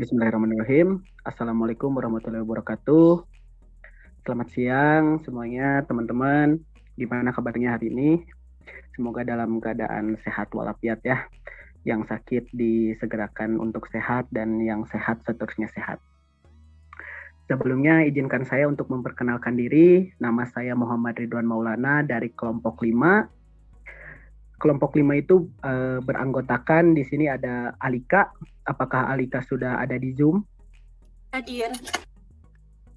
Bismillahirrahmanirrahim. Assalamualaikum warahmatullahi wabarakatuh. Selamat siang semuanya teman-teman. Gimana kabarnya hari ini? Semoga dalam keadaan sehat walafiat ya. Yang sakit disegerakan untuk sehat dan yang sehat seterusnya sehat. Sebelumnya izinkan saya untuk memperkenalkan diri. Nama saya Muhammad Ridwan Maulana dari kelompok 5. Kelompok 5 itu beranggotakan di sini ada Alika. Apakah Alika sudah ada di Zoom? Hadir.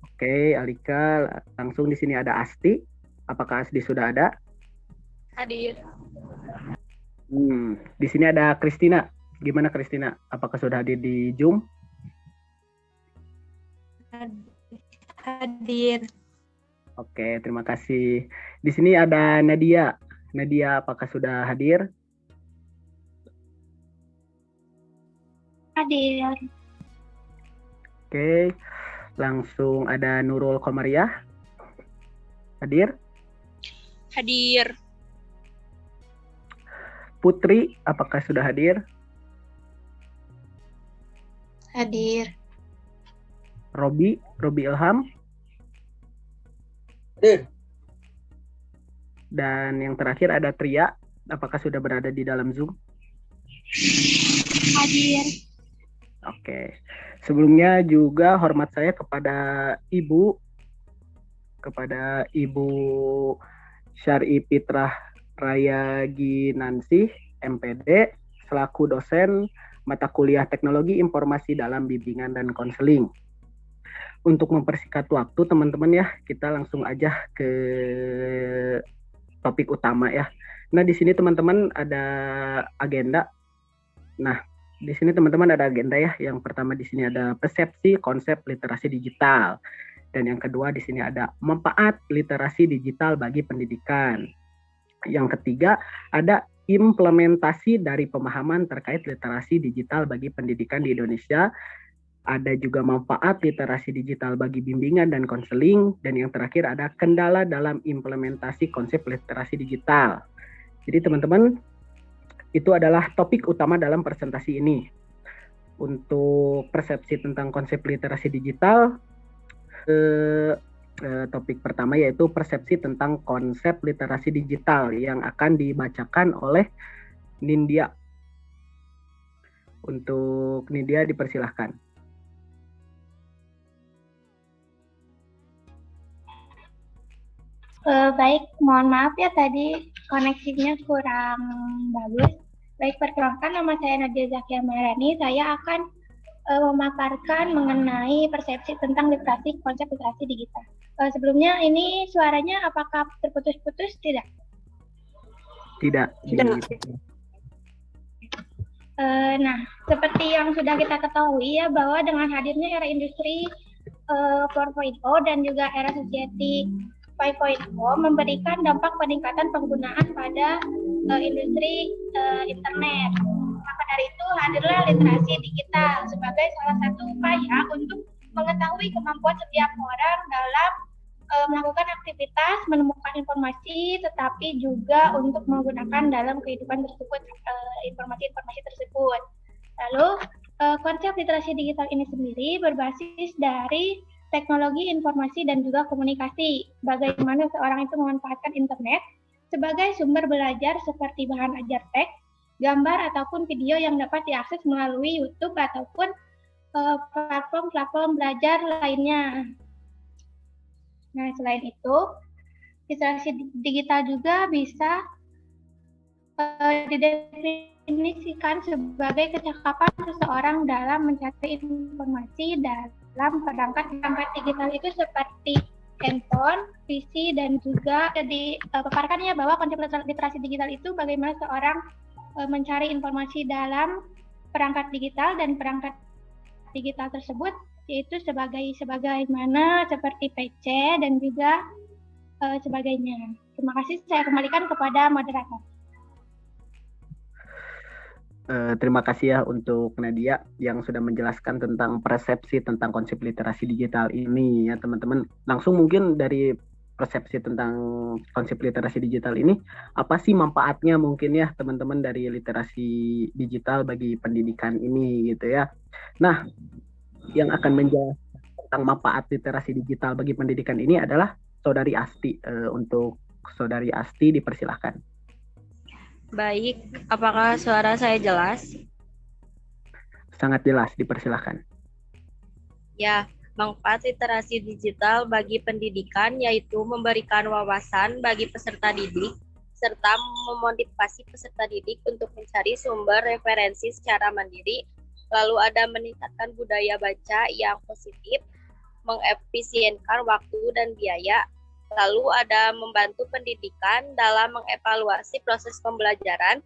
Oke, Alika. Langsung di sini ada Asti. Apakah Asti sudah ada? Hadir. Di sini ada Kristina. Gimana Kristina? Apakah sudah hadir di Zoom? Hadir. Oke, terima kasih. Di sini ada Nadia. Nadia, apakah sudah hadir? Hadir. Oke, langsung ada Nurul Komariah. Hadir? Hadir. Putri, apakah sudah hadir? Hadir. Robi Ilham. Hadir. Dan yang terakhir ada Tria. Apakah sudah berada di dalam Zoom? Hadir. Oke. Sebelumnya juga hormat saya kepada Ibu Syari Fitrah Raya Ginansi, MPD, selaku dosen mata kuliah Teknologi Informasi dalam Bimbingan dan Konseling. Untuk mempersingkat waktu teman-teman ya, kita langsung aja ke topik utama ya. Nah, di sini teman-teman ada agenda. Nah, di sini teman-teman ada agenda ya. Yang pertama di sini ada persepsi konsep literasi digital. Dan yang kedua di sini ada manfaat literasi digital bagi pendidikan. Yang ketiga ada implementasi dari pemahaman terkait literasi digital bagi pendidikan di Indonesia. Ada juga manfaat literasi digital bagi bimbingan dan konseling. Dan yang terakhir ada kendala dalam implementasi konsep literasi digital. Jadi teman-teman, itu adalah topik utama dalam presentasi ini. Untuk persepsi tentang konsep literasi digital, topik pertama yaitu persepsi tentang konsep literasi digital yang akan dibacakan oleh Nindya. Untuk Nindya dipersilahkan. Baik, mohon maaf ya tadi koneksinya kurang bagus. Baik, perkenalkan nama saya Nadia Zakia Marani. Saya akan memaparkan mengenai persepsi tentang literasi, konsep literasi digital. Sebelumnya ini suaranya apakah terputus-putus? Tidak. Tidak. Nah, seperti yang sudah kita ketahui ya bahwa dengan hadirnya era industri 4.0 dan juga era society 5.0 memberikan dampak peningkatan penggunaan pada industri internet. Maka dari itu hadirlah literasi digital sebagai salah satu upaya untuk mengetahui kemampuan setiap orang dalam melakukan aktivitas, menemukan informasi, tetapi juga untuk menggunakan dalam kehidupan tersebut informasi-informasi tersebut. Lalu konsep literasi digital ini sendiri berbasis dari teknologi informasi dan juga komunikasi. Bagaimana seorang itu memanfaatkan internet sebagai sumber belajar seperti bahan ajar teks, gambar ataupun video yang dapat diakses melalui YouTube ataupun platform-platform belajar lainnya. Nah, selain itu, literasi digital juga bisa didefinisikan sebagai kecakapan seseorang dalam mencari informasi dalam perangkat digital itu seperti handphone, PC, dan juga dipaparkan ya bahwa konsep literasi digital itu bagaimana seorang mencari informasi dalam perangkat digital dan perangkat digital tersebut yaitu sebagaimana seperti PC dan juga sebagainya. Terima kasih, saya kembalikan kepada moderator. Terima kasih ya untuk Nadia yang sudah menjelaskan tentang persepsi tentang konsep literasi digital ini ya teman-teman. Langsung mungkin dari persepsi tentang konsep literasi digital ini, apa sih manfaatnya mungkin ya teman-teman dari literasi digital bagi pendidikan ini gitu ya. Nah, yang akan menjelaskan tentang manfaat literasi digital bagi pendidikan ini adalah Saudari Asti. Untuk Saudari Asti dipersilahkan. Baik, apakah suara saya jelas? Sangat jelas, dipersilahkan. Ya, manfaat literasi digital bagi pendidikan yaitu memberikan wawasan bagi peserta didik serta memotivasi peserta didik untuk mencari sumber referensi secara mandiri. Lalu ada meningkatkan budaya baca yang positif, mengefisienkan waktu dan biaya. Lalu ada membantu pendidikan dalam mengevaluasi proses pembelajaran,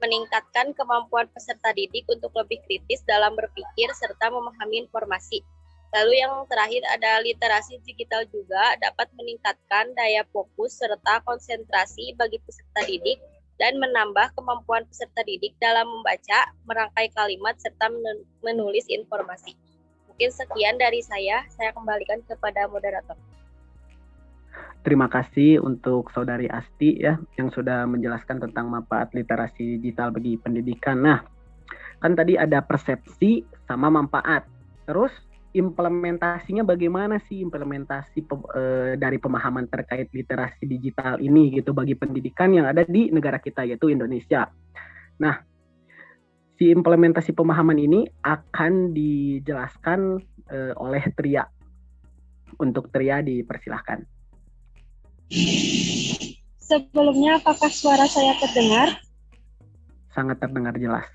meningkatkan kemampuan peserta didik untuk lebih kritis dalam berpikir serta memahami informasi. Lalu yang terakhir ada literasi digital juga dapat meningkatkan daya fokus serta konsentrasi bagi peserta didik dan menambah kemampuan peserta didik dalam membaca, merangkai kalimat, serta menulis informasi. Mungkin sekian dari saya kembalikan kepada moderator. Terima kasih untuk Saudari Asti ya yang sudah menjelaskan tentang manfaat literasi digital bagi pendidikan. Nah, kan tadi ada persepsi sama manfaat. Terus implementasinya bagaimana sih implementasi dari pemahaman terkait literasi digital ini gitu bagi pendidikan yang ada di negara kita yaitu Indonesia. Nah, si implementasi pemahaman ini akan dijelaskan oleh Tria. Untuk Tria dipersilahkan. Sebelumnya apakah suara saya terdengar? Sangat terdengar jelas.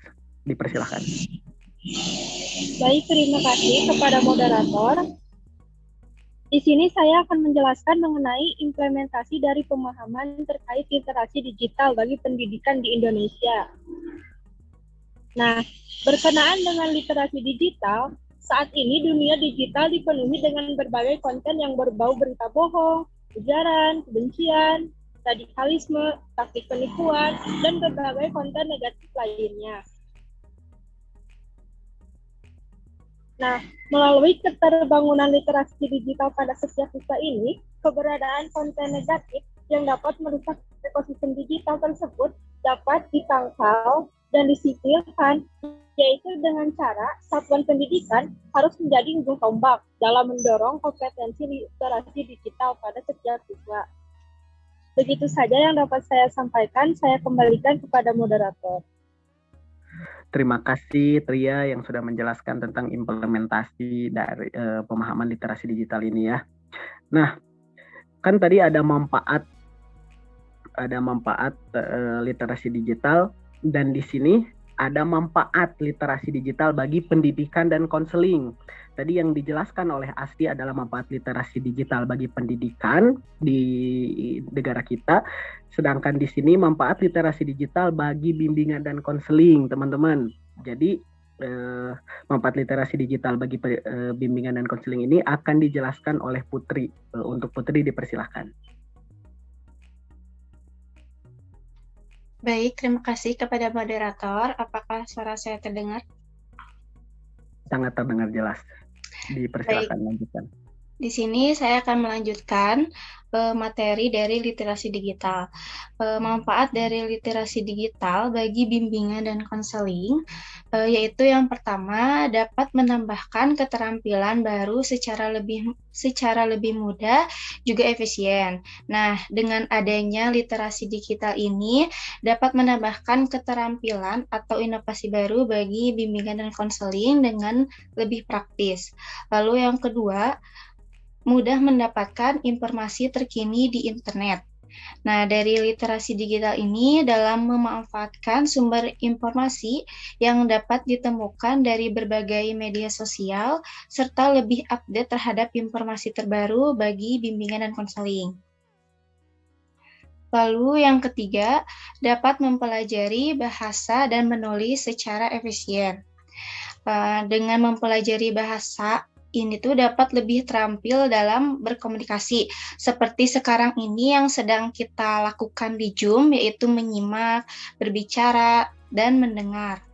Dipersilahkan. Baik, terima kasih kepada moderator. Di sini saya akan menjelaskan mengenai implementasi dari pemahaman terkait literasi digital bagi pendidikan di Indonesia. Nah, berkenaan dengan literasi digital, saat ini dunia digital dipenuhi dengan berbagai konten yang berbau berita bohong, ujaran, kebencian, radikalisme, taktik penipuan, dan berbagai konten negatif lainnya. Nah, melalui keterbangunan literasi digital pada setiap siswa ini, keberadaan konten negatif yang dapat merusak ekosistem digital tersebut dapat ditangkal dan disingkirkan, yaitu dengan cara satuan pendidikan harus menjadi ujung tombak dalam mendorong kompetensi literasi digital pada setiap siswa. Begitu saja yang dapat saya sampaikan, saya kembalikan kepada moderator. Terima kasih Tria yang sudah menjelaskan tentang implementasi dari pemahaman literasi digital ini ya. Nah, kan tadi ada manfaat literasi digital dan di sini ada manfaat literasi digital bagi pendidikan dan konseling. Tadi yang dijelaskan oleh Asti adalah manfaat literasi digital bagi pendidikan di negara kita, sedangkan di sini manfaat literasi digital bagi bimbingan dan konseling, teman-teman. Jadi manfaat literasi digital bagi bimbingan dan konseling ini akan dijelaskan oleh Putri. Untuk Putri dipersilahkan. Baik, terima kasih kepada moderator. Apakah suara saya terdengar? Sangat terdengar jelas. Dipersilakan lanjutkan. Di sini saya akan melanjutkan materi dari literasi digital. Manfaat dari literasi digital bagi bimbingan dan konseling, yaitu yang pertama dapat menambahkan keterampilan baru secara lebih mudah juga efisien. Nah, dengan adanya literasi digital ini dapat menambahkan keterampilan atau inovasi baru bagi bimbingan dan konseling dengan lebih praktis. Lalu yang kedua, mudah mendapatkan informasi terkini di internet. Nah, dari literasi digital ini dalam memanfaatkan sumber informasi yang dapat ditemukan dari berbagai media sosial, serta lebih update terhadap informasi terbaru bagi bimbingan dan konseling. Lalu yang ketiga, dapat mempelajari bahasa dan menulis secara efisien. Dengan mempelajari bahasa, ini tuh dapat lebih terampil dalam berkomunikasi. Seperti sekarang ini yang sedang kita lakukan di Zoom, yaitu menyimak, berbicara, dan mendengar.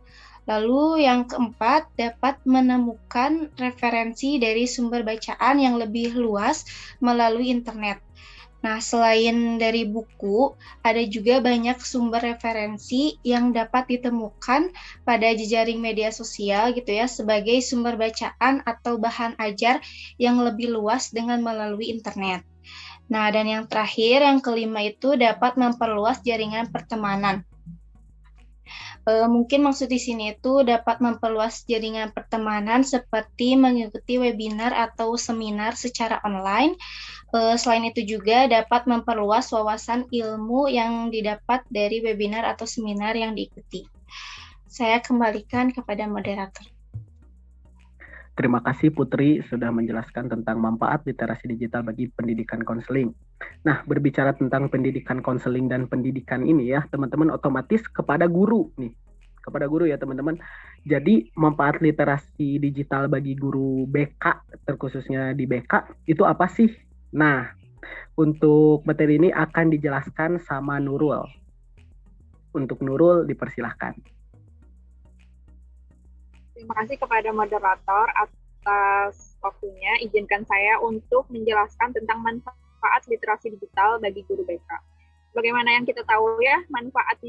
Lalu yang keempat, dapat menemukan referensi dari sumber bacaan yang lebih luas melalui internet. Nah, selain dari buku, ada juga banyak sumber referensi yang dapat ditemukan pada jejaring media sosial gitu ya, sebagai sumber bacaan atau bahan ajar yang lebih luas dengan melalui internet. Nah, dan yang terakhir, yang kelima itu dapat memperluas jaringan pertemanan. Mungkin maksud di sini itu dapat memperluas jaringan pertemanan seperti mengikuti webinar atau seminar secara online. Selain itu juga dapat memperluas wawasan ilmu yang didapat dari webinar atau seminar yang diikuti. Saya kembalikan kepada moderator. Terima kasih Putri sudah menjelaskan tentang manfaat literasi digital bagi pendidikan konseling. Nah, berbicara tentang pendidikan konseling dan pendidikan ini ya, teman-teman otomatis kepada guru nih. Kepada guru ya teman-teman. Jadi manfaat literasi digital bagi guru BK, terkhususnya di BK, itu apa sih? Nah, untuk materi ini akan dijelaskan sama Nurul. Untuk Nurul dipersilahkan. Terima kasih kepada moderator atas waktunya. Izinkan saya untuk menjelaskan tentang manfaat literasi digital bagi guru BK. Bagaimana yang kita tahu ya, manfaat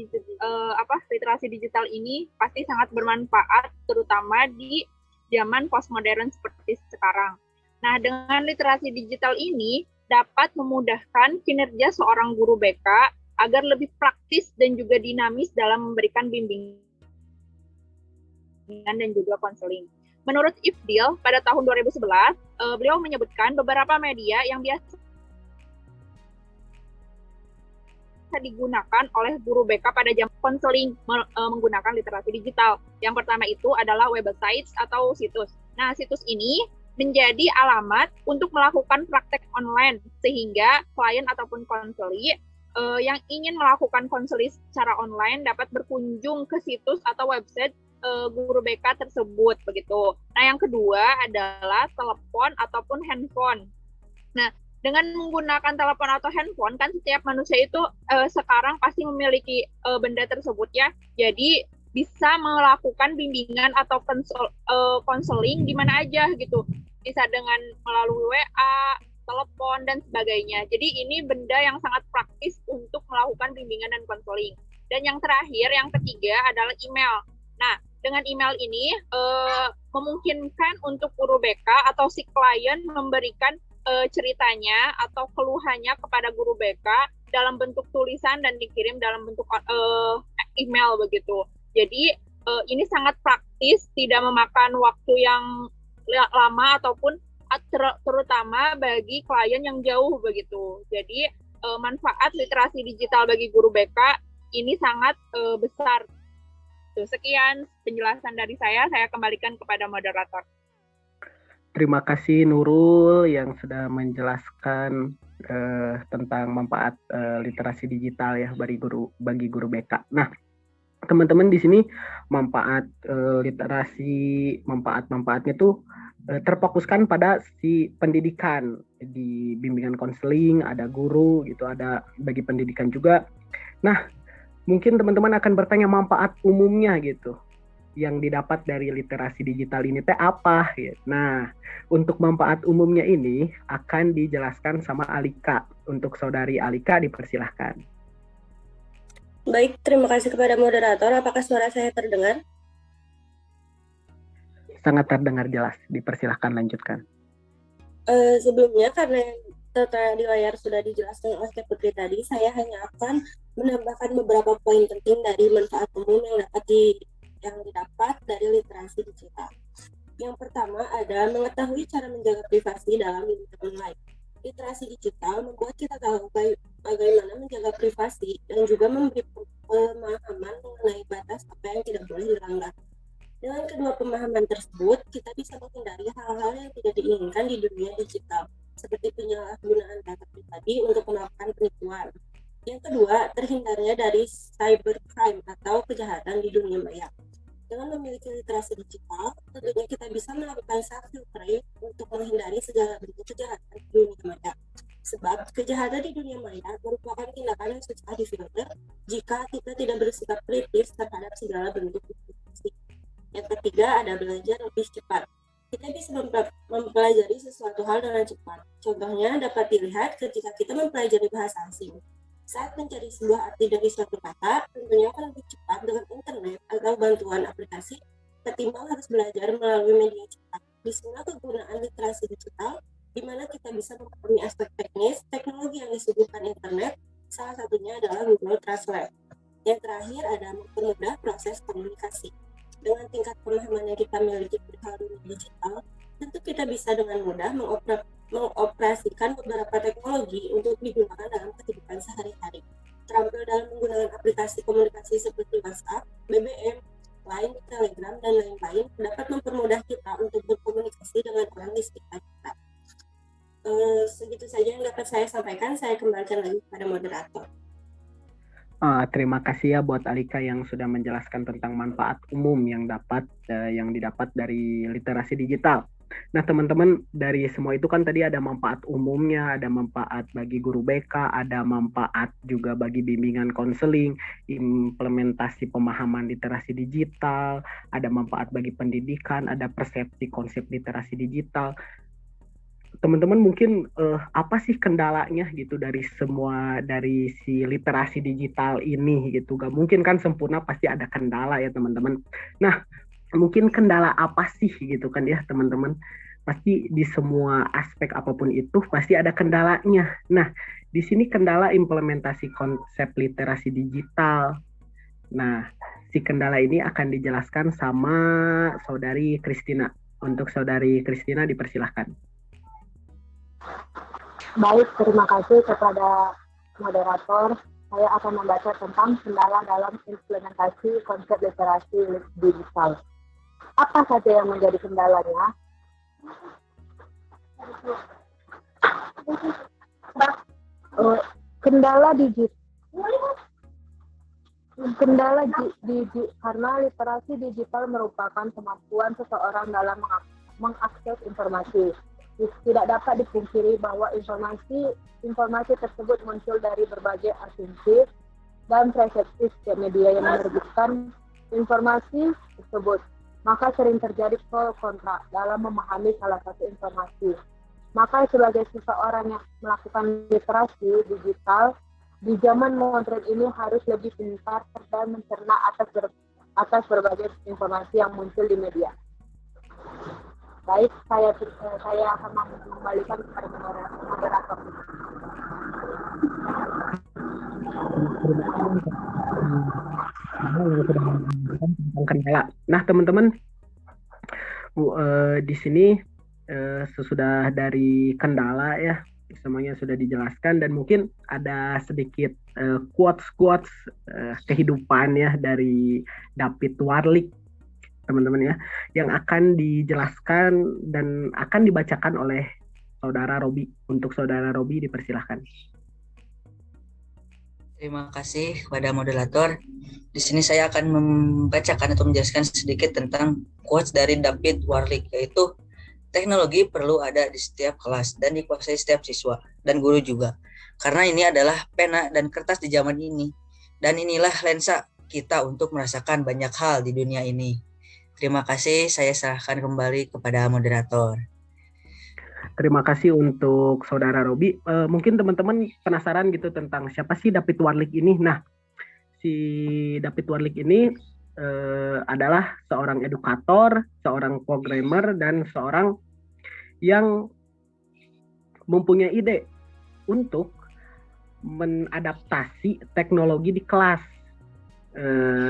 literasi digital ini pasti sangat bermanfaat, terutama di zaman postmodern seperti sekarang. Nah, dengan literasi digital ini dapat memudahkan kinerja seorang guru BK agar lebih praktis dan juga dinamis dalam memberikan bimbingan dan juga konseling. Menurut Ifdil, pada tahun 2011, beliau menyebutkan beberapa media yang biasa digunakan oleh guru BK pada jam konseling menggunakan literasi digital. Yang pertama itu adalah websites atau situs. Nah, situs ini menjadi alamat untuk melakukan praktek online, sehingga klien ataupun konseli yang ingin melakukan konseling secara online dapat berkunjung ke situs atau website guru BK tersebut begitu. Nah, yang kedua adalah telepon ataupun handphone. Nah, dengan menggunakan telepon atau handphone kan setiap manusia itu sekarang pasti memiliki benda tersebut ya. Jadi bisa melakukan bimbingan atau konseling di mana aja gitu. Bisa dengan melalui WA, telepon dan sebagainya. Jadi ini benda yang sangat praktis untuk melakukan bimbingan dan konseling. Dan yang terakhir, yang ketiga adalah email. Nah, dengan email ini memungkinkan untuk guru BK atau si klien memberikan ceritanya atau keluhannya kepada guru BK dalam bentuk tulisan dan dikirim dalam bentuk email begitu. Jadi ini sangat praktis, tidak memakan waktu yang lama ataupun terutama bagi klien yang jauh begitu. Jadi manfaat literasi digital bagi guru BK ini sangat besar. Sekian penjelasan dari saya kembalikan kepada moderator. Terima kasih Nurul yang sudah menjelaskan tentang manfaat literasi digital ya bagi guru BK. Nah, teman-teman di sini manfaat literasi, manfaatnya tuh terfokuskan pada si pendidikan, di bimbingan konseling, ada guru gitu, ada bagi pendidikan juga. Nah, mungkin teman-teman akan bertanya manfaat umumnya gitu yang didapat dari literasi digital ini teh apa gitu. Nah, untuk manfaat umumnya ini akan dijelaskan sama Alika. Untuk saudari Alika dipersilahkan. Baik, terima kasih kepada moderator. Apakah suara saya terdengar? Sangat terdengar jelas. Dipersilahkan lanjutkan. Sebelumnya karena tertera di layar sudah dijelaskan oleh Putri tadi, saya hanya akan menambahkan beberapa poin penting dari manfaat umum yang didapat dari literasi digital. Yang pertama ada mengetahui cara menjaga privasi dalam lingkungan online. Literasi digital membuat kita tahu bagaimana menjaga privasi dan juga memberi pemahaman mengenai batas apa yang tidak boleh dilanggar. Dengan kedua pemahaman tersebut, kita bisa menghindari hal-hal yang tidak diinginkan di dunia digital, seperti penyalahgunaan data pribadi untuk melakukan penipuan. Yang kedua, terhindarnya dari cybercrime atau kejahatan di dunia maya. Dengan memiliki literasi digital, tentunya kita bisa melakukan self-filtering untuk menghindari segala bentuk kejahatan di dunia maya. Sebab kejahatan di dunia maya merupakan tindakan yang susah difilter jika kita tidak bersikap kritis terhadap segala bentuk informasi. Yang ketiga ada belajar lebih cepat. kita bisa mempelajari sesuatu hal dengan cepat. Contohnya dapat dilihat ketika kita mempelajari bahasa asing. Saat mencari sebuah arti dari suatu kata, tentunya akan lebih cepat dengan internet atau bantuan aplikasi ketimbang harus belajar melalui media cetak. Disinilah kegunaan literasi digital, di mana kita bisa memahami aspek teknis, teknologi yang disuguhkan internet, salah satunya adalah Google Translate. Yang terakhir ada mempermudah proses komunikasi. Dengan tingkat pemahaman yang kita miliki perihal dunia digital, tentu kita bisa dengan mudah mengoperasikan beberapa teknologi untuk digunakan dalam kehidupan sehari-hari. Terampil dalam menggunakan aplikasi komunikasi seperti WhatsApp, BBM, Line, Telegram, dan lain-lain dapat mempermudah kita untuk berkomunikasi dengan orang di sekitar kita. Segitu saja yang dapat saya sampaikan. Saya kembalikan lagi kepada moderator. Terima kasih ya buat Alika yang sudah menjelaskan tentang manfaat umum yang didapat dari literasi digital. Nah teman-teman, dari semua itu kan tadi ada manfaat umumnya, ada manfaat bagi guru BK, ada manfaat juga bagi bimbingan konseling, implementasi pemahaman literasi digital, ada manfaat bagi pendidikan, ada persepsi konsep literasi digital. Teman-teman mungkin apa sih kendalanya gitu dari si literasi digital ini gitu? Gak mungkin kan sempurna, pasti ada kendala ya teman-teman. Nah mungkin kendala apa sih gitu kan ya teman-teman? Pasti di semua aspek apapun itu pasti ada kendalanya. Nah di sini kendala implementasi konsep literasi digital. Nah si kendala ini akan dijelaskan sama saudari Kristina. Untuk saudari Kristina dipersilahkan. Baik, terima kasih kepada moderator. Saya akan membaca tentang kendala dalam implementasi konsep literasi digital. Apa saja yang menjadi kendalanya? Karena literasi digital merupakan kemampuan seseorang dalam mengakses informasi. Tidak dapat dipungkiri bahwa informasi tersebut muncul dari berbagai asumsi dan persepsi setiap media yang menerbitkan informasi tersebut. Maka sering terjadi pro kontra dalam memahami salah satu informasi. Maka sebagai seseorang yang melakukan literasi digital di zaman modern ini harus lebih pintar dan mencerna atas berbagai informasi yang muncul di media. Baik, saya akan mengembalikan kepada moderator. Nah, teman-teman, di sini sesudah dari kendala ya, semuanya sudah dijelaskan dan mungkin ada sedikit quotes kehidupan ya dari David Warlick, teman-teman ya, yang akan dijelaskan dan akan dibacakan oleh saudara Robi. Untuk saudara Robi dipersilahkan. Terima kasih kepada moderator. Di sini saya akan membacakan atau menjelaskan sedikit tentang quotes dari David Warlick, yaitu teknologi perlu ada di setiap kelas dan dikuasai setiap siswa dan guru juga. Karena ini adalah pena dan kertas di zaman ini. Dan inilah lensa kita untuk merasakan banyak hal di dunia ini. Terima kasih, saya serahkan kembali kepada moderator. Terima kasih untuk saudara Robi. Mungkin teman-teman penasaran gitu tentang siapa sih David Warlick ini. Nah, si David Warlick ini adalah seorang edukator, seorang programmer, dan seorang yang mempunyai ide untuk mengadaptasi teknologi di kelas.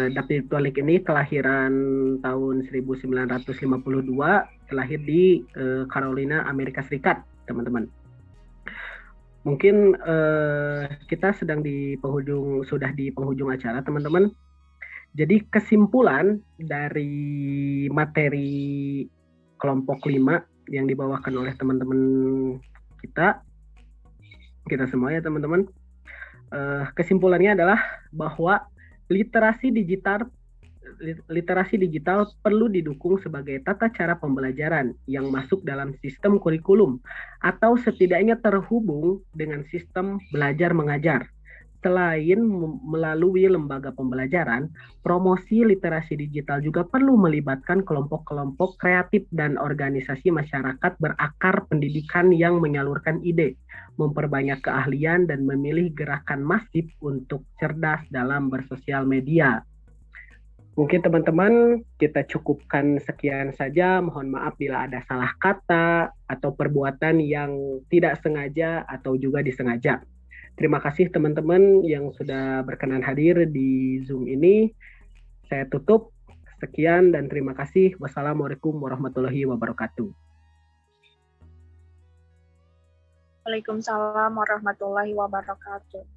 David Warlick ini kelahiran tahun 1952, lahir di Carolina, Amerika Serikat, teman-teman. Mungkin kita sudah di penghujung acara, teman-teman. Jadi kesimpulan dari materi kelompok 5 yang dibawakan oleh teman-teman kita semua ya teman-teman. Kesimpulannya adalah bahwa literasi digital perlu didukung sebagai tata cara pembelajaran yang masuk dalam sistem kurikulum atau setidaknya terhubung dengan sistem belajar mengajar. Selain melalui lembaga pembelajaran, promosi literasi digital juga perlu melibatkan kelompok-kelompok kreatif dan organisasi masyarakat berakar pendidikan yang menyalurkan ide, memperbanyak keahlian, dan memilih gerakan masif untuk cerdas dalam bersosial media. Mungkin teman-teman kita cukupkan sekian saja. Mohon maaf bila ada salah kata atau perbuatan yang tidak sengaja atau juga disengaja. Terima kasih teman-teman yang sudah berkenan hadir di Zoom ini. Saya tutup. Sekian dan terima kasih. Wassalamualaikum warahmatullahi wabarakatuh. Waalaikumsalam warahmatullahi wabarakatuh.